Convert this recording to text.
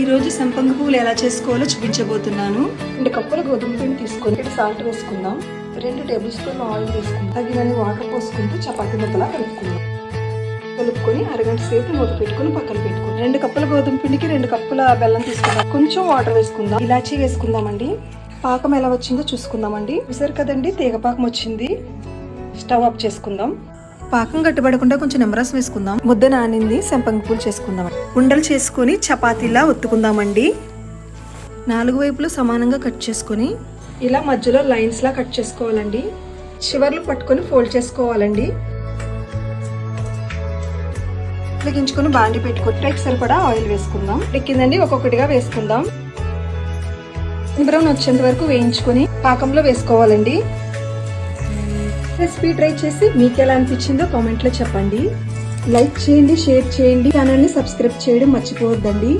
ఈరోజు సంపంగి పువ్వులు ఎలా చేసుకోవాలో చూపించబోతున్నాను. 2 కప్పుల గోధుమ పిండి తీసుకొని సాల్ట్ వేసుకుందాం. 2 టేబుల్ స్పూన్ల ఆయిల్ వేసుకుందాం. తగినన్ని వాటర్ పోసుకుంటూ చపాతీ ముద్దలా కలుపుకుందాం. కలుపుకొని అరగంట సేపు మూత పెట్టుకుని పక్కన పెట్టుకుందాం. 2 కప్పుల గోధుమ పిండికి 2 కప్పుల బెల్లం తీసుకుందాం. కొంచెం వాటర్ వేసుకుందాం. ఇలాచీ వేసుకుందామండి. పాకం ఎలా వచ్చిందో చూసుకుందామండి. చూసారు కదండి, తీగ పాకం వచ్చింది. స్టవ్ ఆఫ్ చేసుకుందాం. పాకం గట్టిపడకుండా కొంచెం నిమ్మరసం వేసుకుందాం. ముద్ద నానింది, సంపంగి పూలు చేసుకుందాం. ఉండలు చేసుకొని చపాతీలా ఒత్తుకుందామండి. 4 వైపులు సమానంగా కట్ చేసుకొని ఇలా మధ్యలో లైన్స్ లా కట్ చేసుకోవాలండి. చివర్లు పట్టుకొని ఫోల్డ్ చేసుకోవాలండి. ఉడికించుకొని బాండి పెట్టుకొని ఫ్రైకి సరిపడా ఆయిల్ వేసుకుందాం. ఎక్కిందండి, ఒక్కొక్కటిగా వేసుకుందాం. బ్రౌన్ వచ్చేంత వరకు వేయించుకొని పాకంలో వేసుకోవాలండి. రెసిపీ ట్రై చేసి మీకు ఎలా అనిపించిందో కామెంట్లో చెప్పండి. లైక్ చేయండి, షేర్ చేయండి, ఛానల్ని సబ్స్క్రైబ్ చేయడం మర్చిపోవద్దండి.